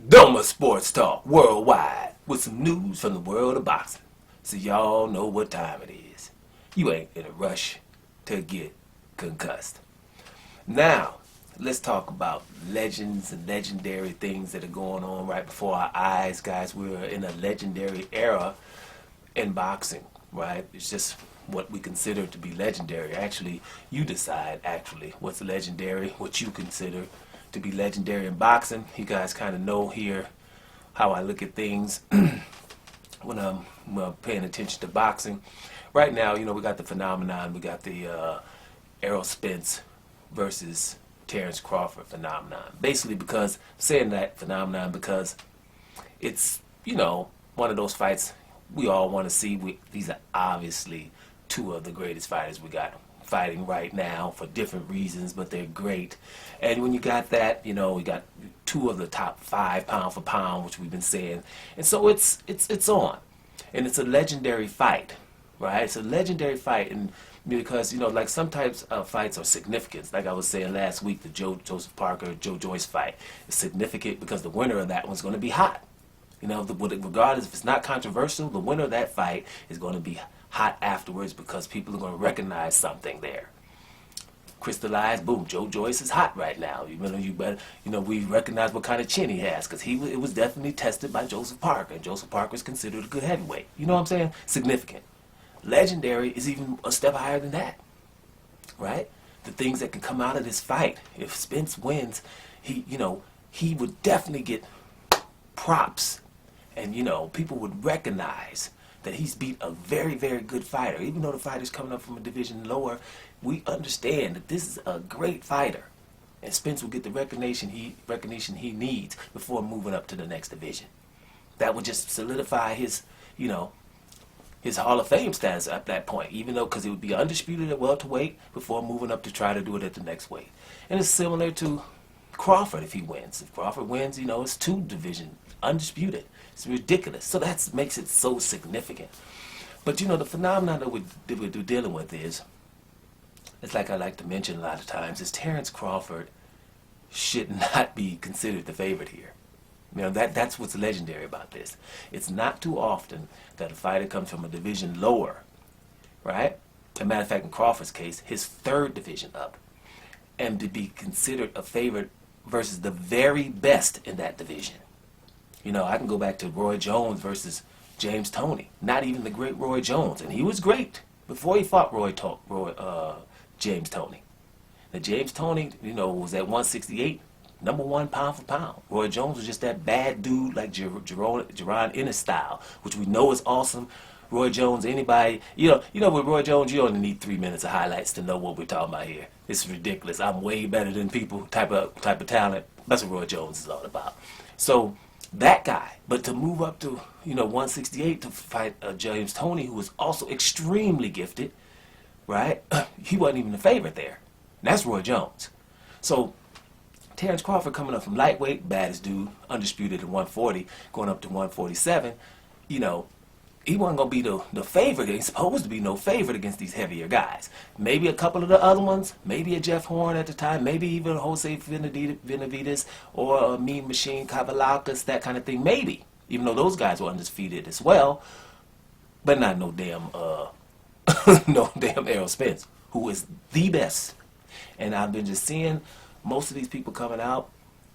Doma Sports Talk Worldwide with some news from the world of boxing. So y'all know what time it is. You ain't in a rush to get concussed. Now, let's talk about legends and legendary things that are going on right before our eyes, guys. We're in a legendary era in boxing, right? It's just what we consider to be legendary. Actually, you decide what's legendary, what you consider to be legendary in boxing. You guys kind of know here how I look at things when I'm paying attention to boxing. Right now, you know, we got the phenomenon. We got the Errol Spence versus Terence Crawford phenomenon. Basically, because saying that phenomenon because it's, you know, one of those fights we all want to see. These are obviously two of the greatest fighters we got fighting right now for different reasons, but they're great. And when you got that, you know, we got two of the top 5 pound for pound, which we've been saying, and so it's on, and it's a legendary fight, right? It's a legendary fight, and because, you know, like some types of fights are significant. Like I was saying last week, the Joseph Parker Joe Joyce fight is significant because the winner of that one's going to be hot. You know, regardless if it's not controversial, the winner of that fight is going to be hot afterwards because people are going to recognize something there. Crystallized, boom, Joe Joyce is hot right now. We recognize what kind of chin he has because it was definitely tested by Joseph Parker, and Joseph Parker is considered a good heavyweight. You know what I'm saying? Significant. Legendary is even a step higher than that, right? The things that can come out of this fight. If Spence wins, he would definitely get props, and, you know, people would recognize that he's beat a very, very good fighter. Even though the fighter's coming up from a division lower, we understand that this is a great fighter. And Spence will get the recognition he needs before moving up to the next division. That would just solidify his, you know, his Hall of Fame status at that point, even though, because it would be undisputed at welterweight before moving up to try to do it at the next weight. And it's similar to Crawford if he wins. If Crawford wins, you know, it's 2 division, undisputed. It's ridiculous. So that makes it so significant. But, you know, the phenomenon that we're dealing with is, it's like I like to mention a lot of times, is Terence Crawford should not be considered the favorite here. You know, that's what's legendary about this. It's not too often that a fighter comes from a division lower, right? As a matter of fact, in Crawford's case, his 3rd division up, and to be considered a favorite versus the very best in that division. You know, I can go back to Roy Jones versus James Toney. Not even the great Roy Jones, and he was great before he fought James Toney. Now, James Toney, you know, was at 168, number 1 pound for pound. Roy Jones was just that bad dude like Jerron Ennis style, which we know is awesome. Roy Jones, anybody, you know, with Roy Jones, you only need 3 minutes of highlights to know what we're talking about here. It's ridiculous. I'm way better than people, type of talent. That's what Roy Jones is all about. So that guy, but to move up to, you know, 168 to fight James Toney, who was also extremely gifted, right? He wasn't even the favorite there. And that's Roy Jones. So Terence Crawford coming up from lightweight, baddest dude, undisputed at 140, going up to 147, you know, he wasn't going to be the favorite. He's supposed to be no favorite against these heavier guys. Maybe a couple of the other ones, maybe a Jeff Horn at the time, maybe even Jose Benavidez or a Mean Machine Kavalakas, that kind of thing, maybe. Even though those guys were undefeated as well, but not no damn, no damn Errol Spence, who is the best. And I've been just seeing most of these people coming out,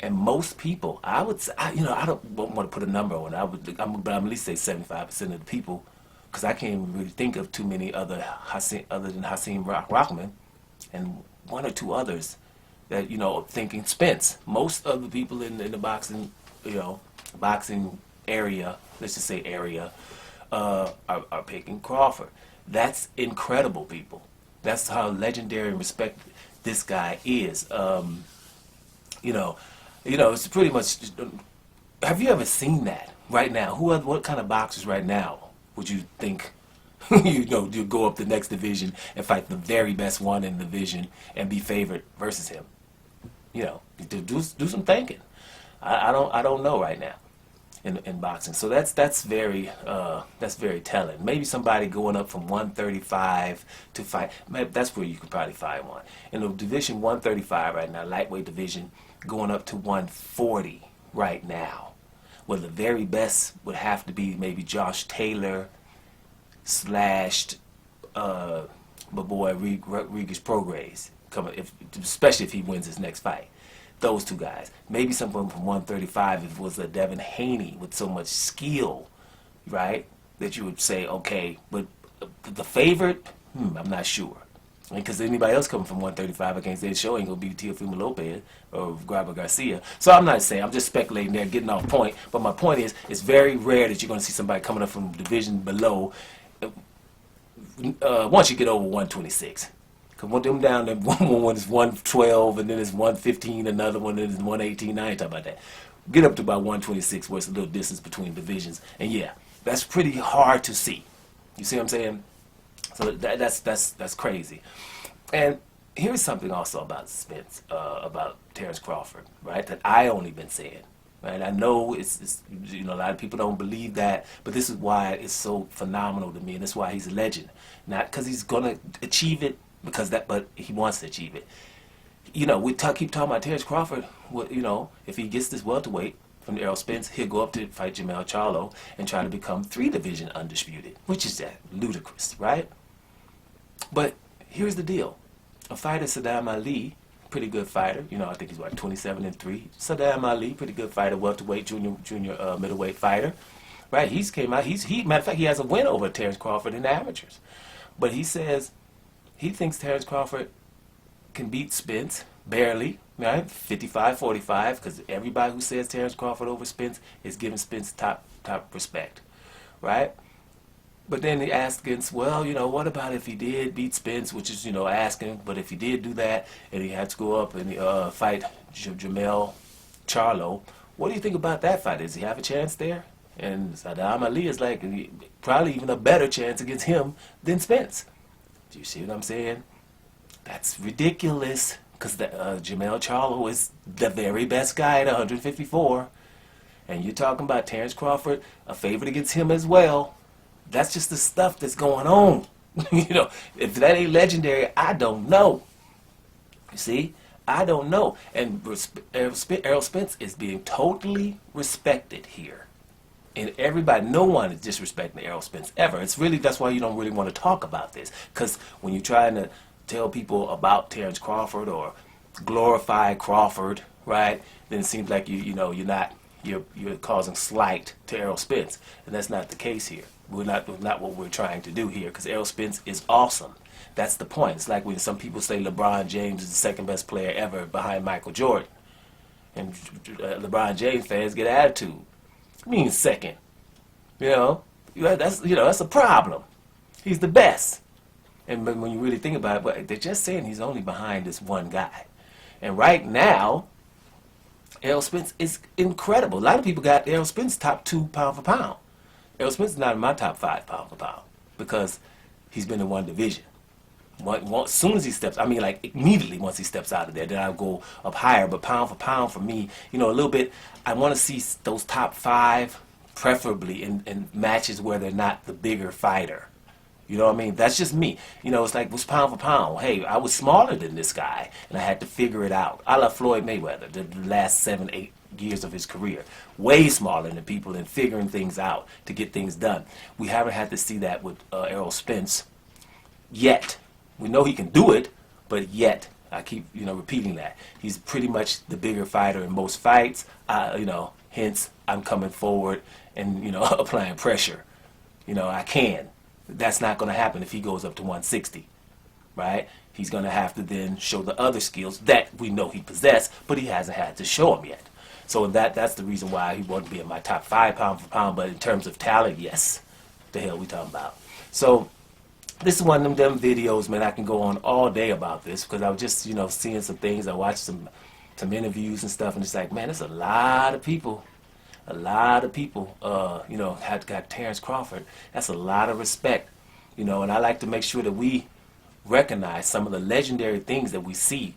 and most people, I would say, you know, I don't want to put a number on it. I'm at least say 75% of the people, because I can't even really think of too many other than Hasim Rockman, and 1 or 2 others that, you know, thinking Spence. Most of the people in the boxing, you know, boxing area, let's just say area, are picking Crawford. That's incredible, people. That's how legendary and respected this guy is. You know, it's pretty much. Have you ever seen that right now? What kind of boxers right now would you think, you know, you go up the next division and fight the very best one in the division and be favored versus him? You know, do some thinking. I don't know right now in boxing. So that's very telling. Maybe somebody going up from 135 to fight. Maybe that's where you could probably find one in the division 135 right now, lightweight division, going up to 140 right now. Well, the very best would have to be maybe Josh Taylor slashed my boy Regis Prograis, especially if he wins his next fight. Those two guys. Maybe someone from 135 if it was a Devin Haney with so much skill, right? That you would say, okay, but the favorite, I'm not sure. Because anybody else coming from 135 against their show ain't going to be Teofimo Lopez or Graber Garcia. So I'm not saying, I'm just speculating there, getting off point. But my point is, it's very rare that you're going to see somebody coming up from division below once you get over 126. Because one them down, one is 112, and then it's 115, another one is 118. I ain't talking about that. Get up to about 126, where it's a little distance between divisions. And yeah, that's pretty hard to see. You see what I'm saying? So that's crazy. And here's something also about Spence, about Terence Crawford, right? That I only been saying, right? I know it's a lot of people don't believe that, but this is why it's so phenomenal to me, and that's why he's a legend. Not because he's gonna achieve it, but he wants to achieve it. We keep talking about Terence Crawford. If he gets this welterweight from Errol Spence, he'll go up to fight Jermell Charlo and try to become 3-division undisputed, which is ludicrous, right? But here's the deal. A fighter, Saddam Ali, pretty good fighter. I think he's 27-3. Saddam Ali, pretty good fighter, welterweight, junior middleweight fighter, right? He's came out. Matter of fact, he has a win over Terence Crawford in the amateurs. But he says he thinks Terence Crawford can beat Spence barely, right? 55-45, because everybody who says Terence Crawford over Spence is giving Spence top respect, right? But then he asks against, what about if he did beat Spence, which is, asking, but if he did do that and he had to go up and fight Jermell Charlo, what do you think about that fight? Does he have a chance there? And Saddam Ali is like, probably even a better chance against him than Spence. Do you see what I'm saying? That's ridiculous, because Jermell Charlo is the very best guy at 154. And you're talking about Terence Crawford, a favorite against him as well. That's just the stuff that's going on. If that ain't legendary, I don't know. You see? I don't know. And Errol Spence is being totally respected here. And everybody, no one is disrespecting Errol Spence ever. That's why you don't really want to talk about this. Because when you're trying to tell people about Terence Crawford or glorify Crawford, right, then it seems like you're causing slight to Errol Spence. And that's not the case here. We're not what we're trying to do here, because Errol Spence is awesome. That's the point. It's like when some people say LeBron James is the second best player ever behind Michael Jordan. And LeBron James fans get attitude. I mean second. That's a problem. He's the best. And when you really think about it, they're just saying he's only behind this one guy. And right now, Errol Spence is incredible. A lot of people got Errol Spence top 2 pound for pound. Errol Spence is not in my top 5 pound for pound because he's been in one division. As soon as he steps, immediately once he steps out of there, then I'll go up higher. But pound for pound for me, a little bit, I want to see those top 5, preferably in matches where they're not the bigger fighter. You know what I mean? That's just me. It's like, what's pound for pound? Hey, I was smaller than this guy, and I had to figure it out. I love Floyd Mayweather, the last 7-8 years of his career. Way smaller than people and figuring things out to get things done. We haven't had to see that with Errol Spence yet. We know he can do it, but yet, I keep repeating that. He's pretty much the bigger fighter in most fights. Hence, I'm coming forward and, applying pressure. I can. That's not going to happen if he goes up to 160, right? He's going to have to then show the other skills that we know he possesses, but he hasn't had to show them yet. So that's the reason why he wouldn't be in my top 5 pound for pound, but in terms of talent, yes. The hell we talking about? So this is one of them videos, man. I can go on all day about this because I was just, seeing some things. I watched some interviews and stuff, and it's like, man, there's a lot of people had got Terence Crawford. That's a lot of respect, and I like to make sure that we recognize some of the legendary things that we see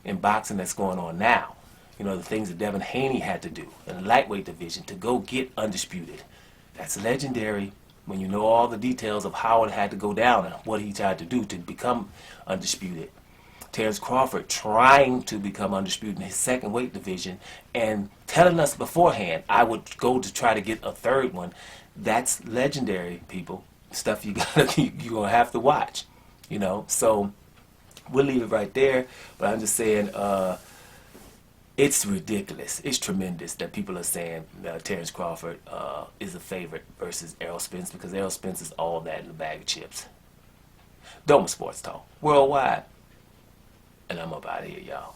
in boxing that's going on now. The things that Devin Haney had to do in the lightweight division to go get undisputed. That's legendary when you know all the details of how it had to go down and what he tried to do to become undisputed. Terence Crawford trying to become undisputed in his second weight division and telling us beforehand I would go to try to get a third one. That's legendary, people. Stuff you you're gonna have to watch, you know. So we'll leave it right there. But I'm just saying, it's ridiculous. It's tremendous that people are saying Terence Crawford is a favorite versus Errol Spence, because Errol Spence is all that in a bag of chips. Doma Sports Talk Worldwide. And I'm up out of here, y'all.